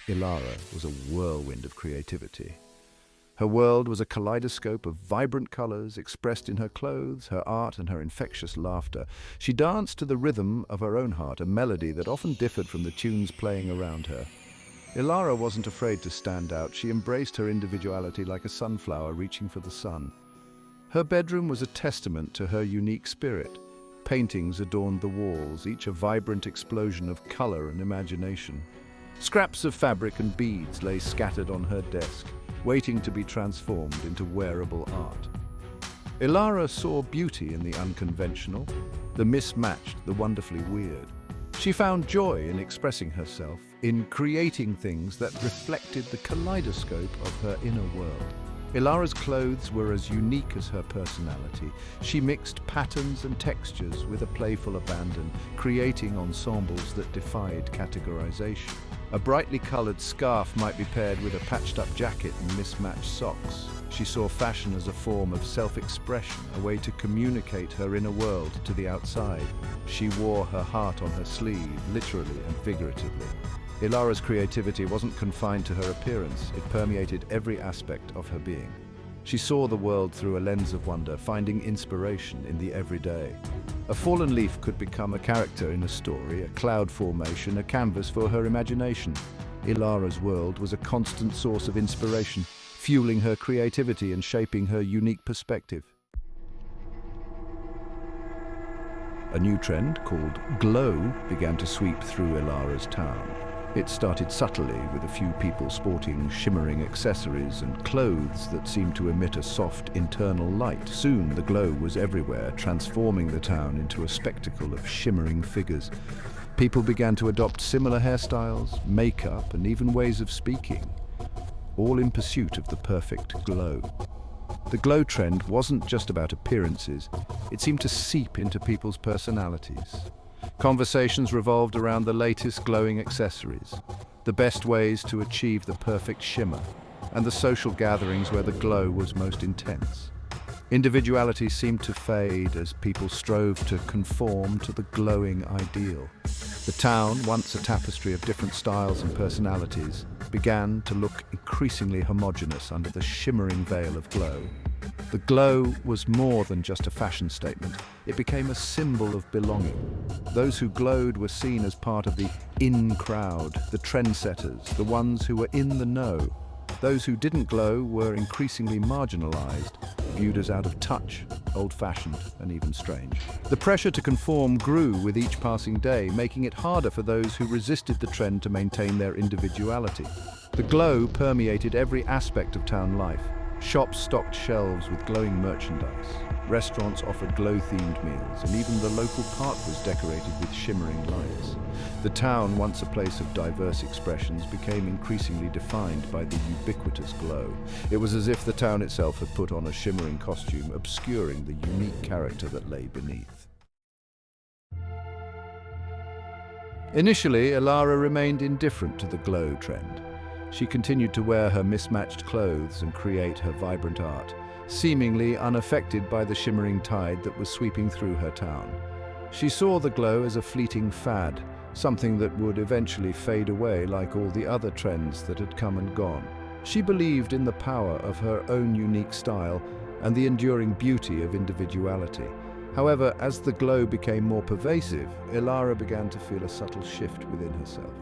Elara was a whirlwind of creativity. Her world was a kaleidoscope of vibrant colors expressed in her clothes, her art, and her infectious laughter. She danced to the rhythm of her own heart, a melody that often differed from the tunes playing around her. Elara wasn't afraid to stand out. She embraced her individuality like a sunflower reaching for the sun. Her bedroom was a testament to her unique spirit. Paintings adorned the walls, each a vibrant explosion of color and imagination. Scraps of fabric and beads lay scattered on her desk, waiting to be transformed into wearable art. Elara saw beauty in the unconventional, the mismatched, the wonderfully weird. She found joy in expressing herself, in creating things that reflected the kaleidoscope of her inner world. Elara's clothes were as unique as her personality. She mixed patterns and textures with a playful abandon, creating ensembles that defied categorization. A brightly colored scarf might be paired with a patched-up jacket and mismatched socks. She saw fashion as a form of self-expression, a way to communicate her inner world to the outside. She wore her heart on her sleeve, literally and figuratively. Elara's creativity wasn't confined to her appearance, it permeated every aspect of her being. She saw the world through a lens of wonder, finding inspiration in the everyday. A fallen leaf could become a character in a story, a cloud formation, a canvas for her imagination. Elara's world was a constant source of inspiration, fueling her creativity and shaping her unique perspective. A new trend called glow began to sweep through Elara's town. It started subtly, with a few people sporting shimmering accessories and clothes that seemed to emit a soft internal light. Soon the glow was everywhere, transforming the town into a spectacle of shimmering figures. People began to adopt similar hairstyles, makeup, and even ways of speaking, all in pursuit of the perfect glow. The glow trend wasn't just about appearances, it seemed to seep into people's personalities. Conversations revolved around the latest glowing accessories, the best ways to achieve the perfect shimmer, and the social gatherings where the glow was most intense. Individuality seemed to fade as people strove to conform to the glowing ideal. The town, once a tapestry of different styles and personalities, began to look increasingly homogeneous under the shimmering veil of glow. The glow was more than just a fashion statement. It became a symbol of belonging. Those who glowed were seen as part of the in crowd, the trendsetters, the ones who were in the know. Those who didn't glow were increasingly marginalized, viewed as out of touch, old-fashioned, and even strange. The pressure to conform grew with each passing day, making it harder for those who resisted the trend to maintain their individuality. The glow permeated every aspect of town life. Shops stocked shelves with glowing merchandise. Restaurants offered glow-themed meals, and even the local park was decorated with shimmering lights. The town, once a place of diverse expressions, became increasingly defined by the ubiquitous glow. It was as if the town itself had put on a shimmering costume, obscuring the unique character that lay beneath. Initially, Elara remained indifferent to the glow trend. She continued to wear her mismatched clothes and create her vibrant art, seemingly unaffected by the shimmering tide that was sweeping through her town. She saw the glow as a fleeting fad, something that would eventually fade away like all the other trends that had come and gone. She believed in the power of her own unique style and the enduring beauty of individuality. However, as the glow became more pervasive, Elara began to feel a subtle shift within herself.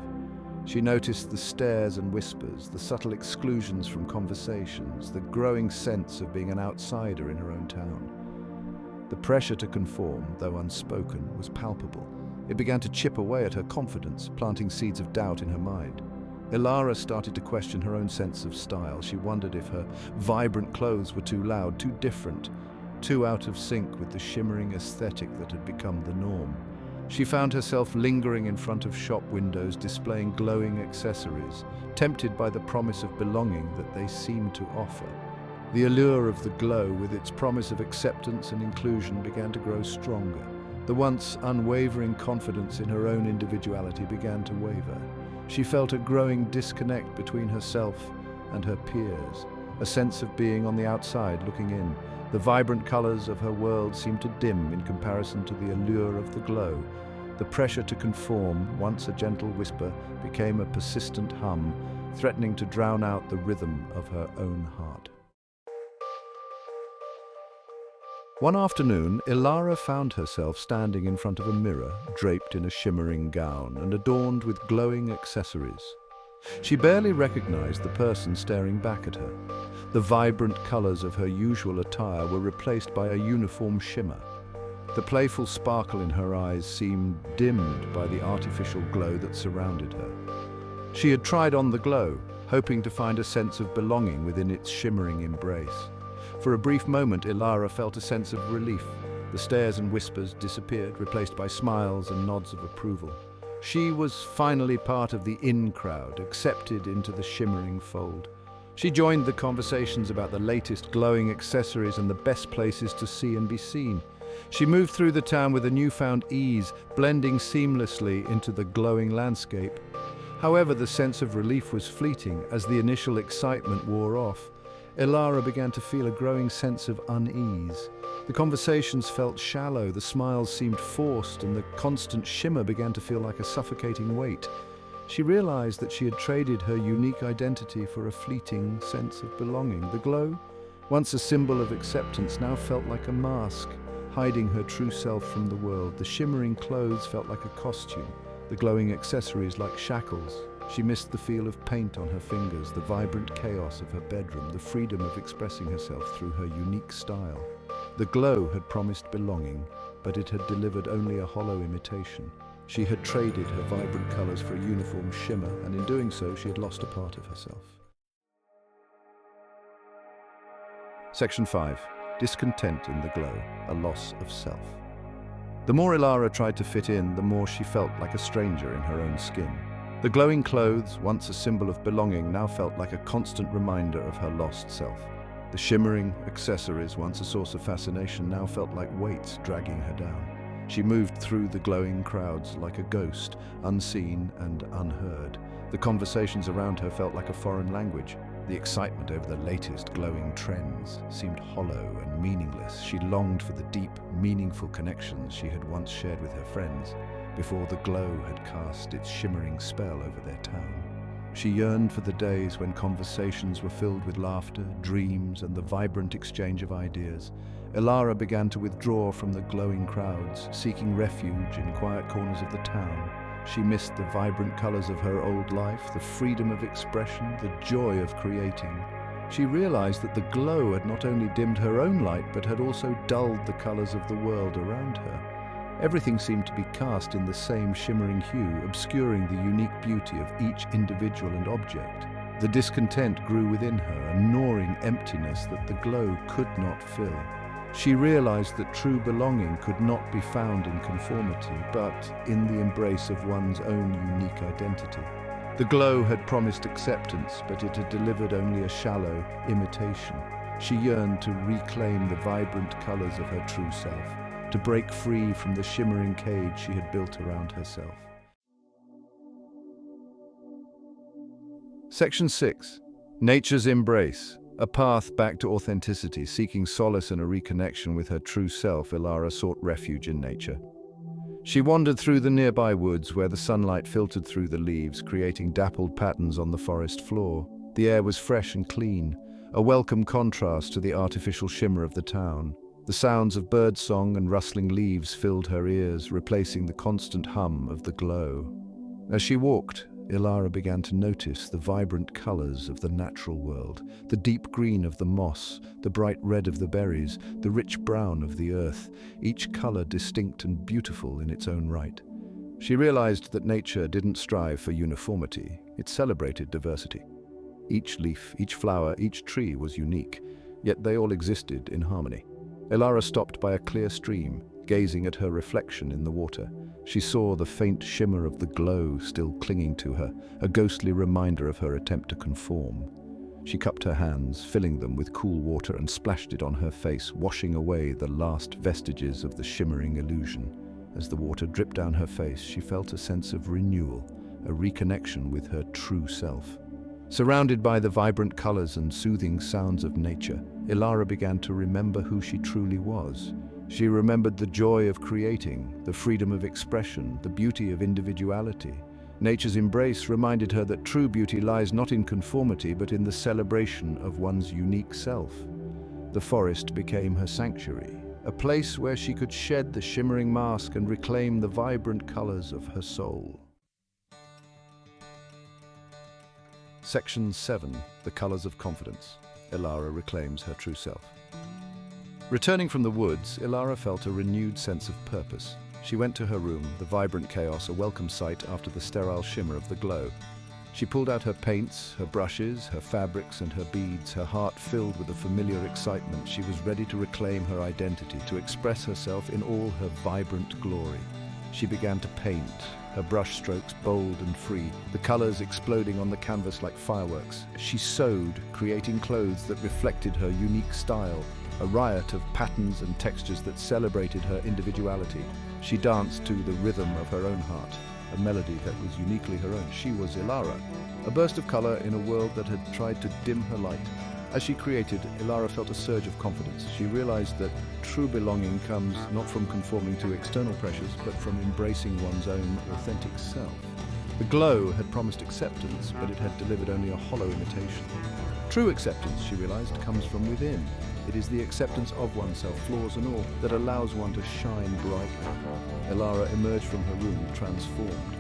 She noticed the stares and whispers, the subtle exclusions from conversations, the growing sense of being an outsider in her own town. The pressure to conform, though unspoken, was palpable. It began to chip away at her confidence, planting seeds of doubt in her mind. Elara started to question her own sense of style. She wondered if her vibrant clothes were too loud, too different, too out of sync with the shimmering aesthetic that had become the norm. She found herself lingering in front of shop windows displaying glowing accessories, tempted by the promise of belonging that they seemed to offer. The allure of the glow, with its promise of acceptance and inclusion, began to grow stronger. The once unwavering confidence in her own individuality began to waver. She felt a growing disconnect between herself and her peers, a sense of being on the outside looking in. The vibrant colors of her world seemed to dim in comparison to the allure of the glow. The pressure to conform, once a gentle whisper, became a persistent hum, threatening to drown out the rhythm of her own heart. One afternoon, Elara found herself standing in front of a mirror, draped in a shimmering gown and adorned with glowing accessories. She barely recognized the person staring back at her. The vibrant colors of her usual attire were replaced by a uniform shimmer. The playful sparkle in her eyes seemed dimmed by the artificial glow that surrounded her. She had tried on the glow, hoping to find a sense of belonging within its shimmering embrace. For a brief moment, Elara felt a sense of relief. The stares and whispers disappeared, replaced by smiles and nods of approval. She was finally part of the in crowd, accepted into the shimmering fold. She joined the conversations about the latest glowing accessories and the best places to see and be seen. She moved through the town with a newfound ease, blending seamlessly into the glowing landscape. However, the sense of relief was fleeting as the initial excitement wore off. Elara began to feel a growing sense of unease. The conversations felt shallow, the smiles seemed forced, and the constant shimmer began to feel like a suffocating weight. She realized that she had traded her unique identity for a fleeting sense of belonging. The glow, once a symbol of acceptance, now felt like a mask, hiding her true self from the world. The shimmering clothes felt like a costume, the glowing accessories like shackles. She missed the feel of paint on her fingers, the vibrant chaos of her bedroom, the freedom of expressing herself through her unique style. The glow had promised belonging, but it had delivered only a hollow imitation. She had traded her vibrant colors for a uniform shimmer, and in doing so, she had lost a part of herself. Section 5. Discontent in the glow, a loss of self. The more Elara tried to fit in, the more she felt like a stranger in her own skin. The glowing clothes, once a symbol of belonging, now felt like a constant reminder of her lost self. The shimmering accessories, once a source of fascination, now felt like weights dragging her down. She moved through the glowing crowds like a ghost, unseen and unheard. The conversations around her felt like a foreign language. The excitement over the latest glowing trends seemed hollow and meaningless. She longed for the deep, meaningful connections she had once shared with her friends, before the glow had cast its shimmering spell over their town. She yearned for the days when conversations were filled with laughter, dreams, and the vibrant exchange of ideas. Elara began to withdraw from the glowing crowds, seeking refuge in quiet corners of the town. She missed the vibrant colors of her old life, the freedom of expression, the joy of creating. She realized that the glow had not only dimmed her own light, but had also dulled the colors of the world around her. Everything seemed to be cast in the same shimmering hue, obscuring the unique beauty of each individual and object. The discontent grew within her, a gnawing emptiness that the glow could not fill. She realized that true belonging could not be found in conformity, but in the embrace of one's own unique identity. The glow had promised acceptance, but it had delivered only a shallow imitation. She yearned to reclaim the vibrant colors of her true self, to break free from the shimmering cage she had built around herself. Section 6. Nature's Embrace. A path back to authenticity. Seeking solace in a reconnection with her true self, Elara sought refuge in nature. She wandered through the nearby woods where the sunlight filtered through the leaves, creating dappled patterns on the forest floor. The air was fresh and clean, a welcome contrast to the artificial shimmer of the town. The sounds of birdsong and rustling leaves filled her ears, replacing the constant hum of the glow. As she walked, Elara began to notice the vibrant colors of the natural world, the deep green of the moss, the bright red of the berries, the rich brown of the earth, each color distinct and beautiful in its own right. She realized that nature didn't strive for uniformity, it celebrated diversity. Each leaf, each flower, each tree was unique, yet they all existed in harmony. Elara stopped by a clear stream, gazing at her reflection in the water. She saw the faint shimmer of the glow still clinging to her, a ghostly reminder of her attempt to conform. She cupped her hands, filling them with cool water, and splashed it on her face, washing away the last vestiges of the shimmering illusion. As the water dripped down her face, she felt a sense of renewal, a reconnection with her true self. Surrounded by the vibrant colors and soothing sounds of nature, Elara began to remember who she truly was. She remembered the joy of creating, the freedom of expression, the beauty of individuality. Nature's embrace reminded her that true beauty lies not in conformity but in the celebration of one's unique self. The forest became her sanctuary, a place where she could shed the shimmering mask and reclaim the vibrant colors of her soul. Section 7. The Colors of Confidence. Elara reclaims her true self. Returning from the woods, Elara felt a renewed sense of purpose. She went to her room, the vibrant chaos a welcome sight after the sterile shimmer of the glow. She pulled out her paints, her brushes, her fabrics and her beads, her heart filled with a familiar excitement. She was ready to reclaim her identity, to express herself in all her vibrant glory. She began to paint, her brush strokes bold and free, the colors exploding on the canvas like fireworks. She sewed, creating clothes that reflected her unique style, a riot of patterns and textures that celebrated her individuality. She danced to the rhythm of her own heart, a melody that was uniquely her own. She was Elara, a burst of color in a world that had tried to dim her light. As she created, Elara felt a surge of confidence. She realized that true belonging comes not from conforming to external pressures, but from embracing one's own authentic self. The glow had promised acceptance, but it had delivered only a hollow imitation. True acceptance, she realized, comes from within. It is the acceptance of oneself, flaws and all, that allows one to shine brightly. Elara emerged from her room transformed.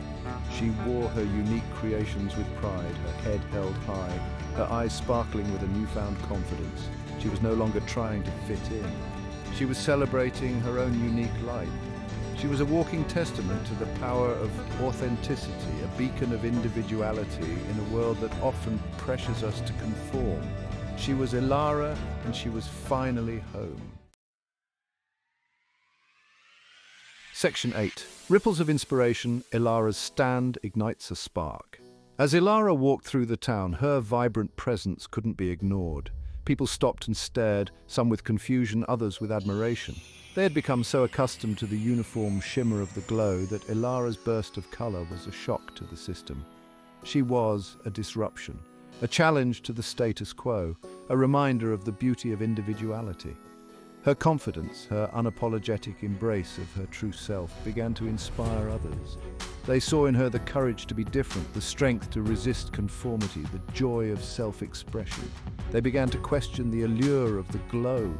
She wore her unique creations with pride, her head held high, her eyes sparkling with a newfound confidence. She was no longer trying to fit in. She was celebrating her own unique light. She was a walking testament to the power of authenticity, a beacon of individuality in a world that often pressures us to conform. She was Elara, and she was finally home. Section 8. Ripples of Inspiration. Elara's stand ignites a spark. As Elara walked through the town, her vibrant presence couldn't be ignored. People stopped and stared, some with confusion, others with admiration. They had become so accustomed to the uniform shimmer of the glow that Elara's burst of color was a shock to the system. She was a disruption, a challenge to the status quo, a reminder of the beauty of individuality. Her confidence, her unapologetic embrace of her true self began to inspire others. They saw in her the courage to be different, the strength to resist conformity, the joy of self-expression. They began to question the allure of the glow,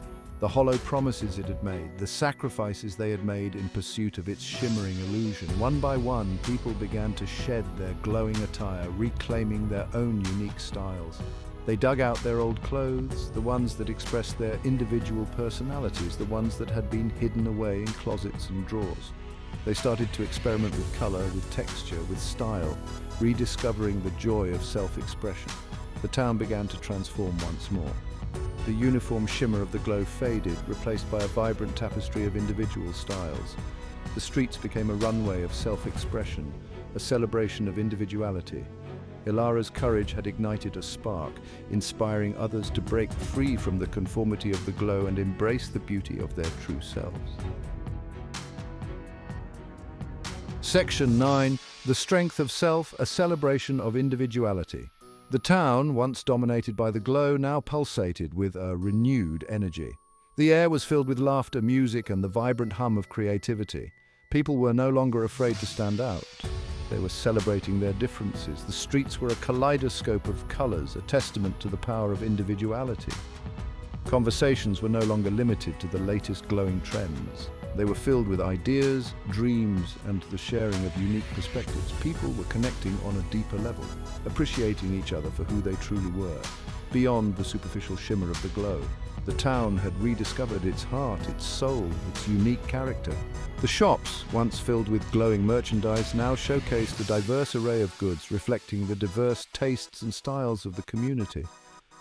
the hollow promises it had made, the sacrifices they had made in pursuit of its shimmering illusion. One by one, people began to shed their glowing attire, reclaiming their own unique styles. They dug out their old clothes, the ones that expressed their individual personalities, the ones that had been hidden away in closets and drawers. They started to experiment with color, with texture, with style, rediscovering the joy of self-expression. The town began to transform once more. The uniform shimmer of the glow faded, replaced by a vibrant tapestry of individual styles. The streets became a runway of self-expression, a celebration of individuality. Elara's courage had ignited a spark, inspiring others to break free from the conformity of the glow and embrace the beauty of their true selves. Section 9. The Strength of Self, a celebration of individuality. The town, once dominated by the glow, now pulsated with a renewed energy. The air was filled with laughter, music, and the vibrant hum of creativity. People were no longer afraid to stand out. They were celebrating their differences. The streets were a kaleidoscope of colors, a testament to the power of individuality. Conversations were no longer limited to the latest glowing trends. They were filled with ideas, dreams, and the sharing of unique perspectives. People were connecting on a deeper level, appreciating each other for who they truly were, beyond the superficial shimmer of the glow. The town had rediscovered its heart, its soul, its unique character. The shops, once filled with glowing merchandise, now showcased a diverse array of goods, reflecting the diverse tastes and styles of the community.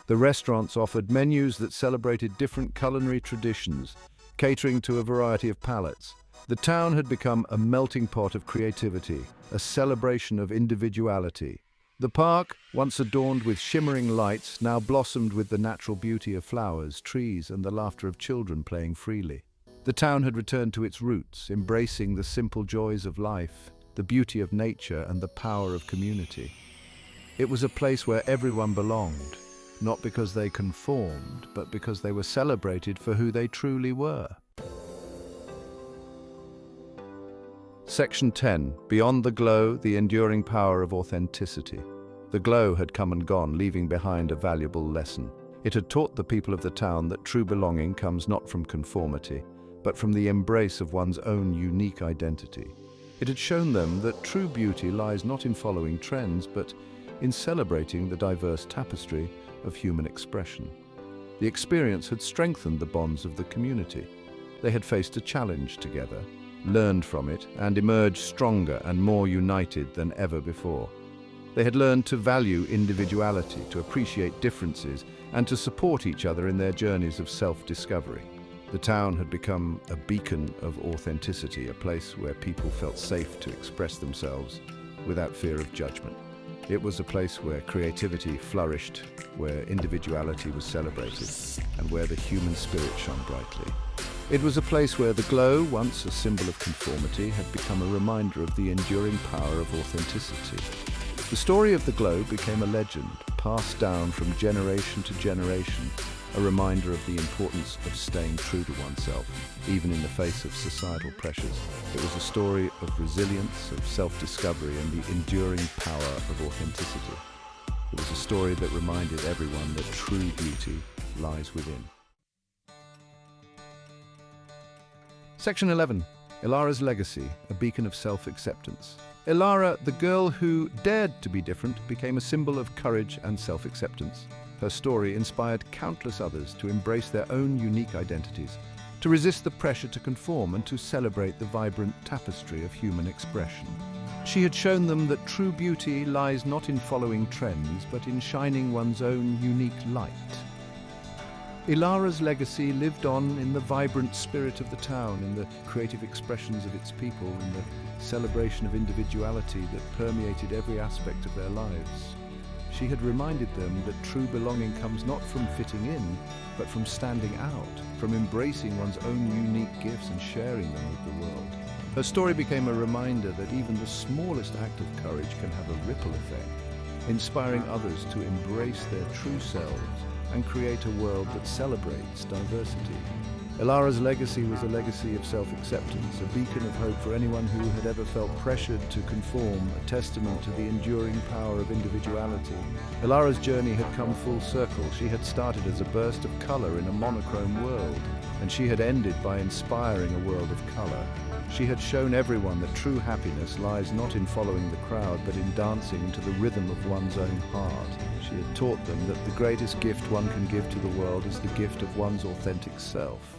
The restaurants offered menus that celebrated different culinary traditions, catering to a variety of palates. The town had become a melting pot of creativity, a celebration of individuality. The park, once adorned with shimmering lights, now blossomed with the natural beauty of flowers, trees, and the laughter of children playing freely. The town had returned to its roots, embracing the simple joys of life, the beauty of nature, and the power of community. It was a place where everyone belonged, not because they conformed, but because they were celebrated for who they truly were. Section 10. Beyond the glow, the enduring power of authenticity. The glow had come and gone, leaving behind a valuable lesson. It had taught the people of the town that true belonging comes not from conformity, but from the embrace of one's own unique identity. It had shown them that true beauty lies not in following trends, but in celebrating the diverse tapestry of human expression. The experience had strengthened the bonds of the community. They had faced a challenge together, learned from it, and emerged stronger and more united than ever before. They had learned to value individuality, to appreciate differences, and to support each other in their journeys of self-discovery. The town had become a beacon of authenticity, a place where people felt safe to express themselves without fear of judgment. It was a place where creativity flourished, where individuality was celebrated, and where the human spirit shone brightly. It was a place where the glow, once a symbol of conformity, had become a reminder of the enduring power of authenticity. The story of the glow became a legend, passed down from generation to generation, a reminder of the importance of staying true to oneself, even in the face of societal pressures. It was a story of resilience, of self-discovery, and the enduring power of authenticity. It was a story that reminded everyone that true beauty lies within. Section 11. Elara's legacy, a beacon of self-acceptance. Elara, the girl who dared to be different, became a symbol of courage and self-acceptance. Her story inspired countless others to embrace their own unique identities, to resist the pressure to conform, and to celebrate the vibrant tapestry of human expression. She had shown them that true beauty lies not in following trends, but in shining one's own unique light. Elara's legacy lived on in the vibrant spirit of the town, in the creative expressions of its people, in the celebration of individuality that permeated every aspect of their lives. She had reminded them that true belonging comes not from fitting in, but from standing out, from embracing one's own unique gifts and sharing them with the world. Her story became a reminder that even the smallest act of courage can have a ripple effect, inspiring others to embrace their true selves and create a world that celebrates diversity. Elara's legacy was a legacy of self-acceptance, a beacon of hope for anyone who had ever felt pressured to conform, a testament to the enduring power of individuality. Elara's journey had come full circle. She had started as a burst of color in a monochrome world, and she had ended by inspiring a world of color. She had shown everyone that true happiness lies not in following the crowd, but in dancing to the rhythm of one's own heart. She had taught them that the greatest gift one can give to the world is the gift of one's authentic self.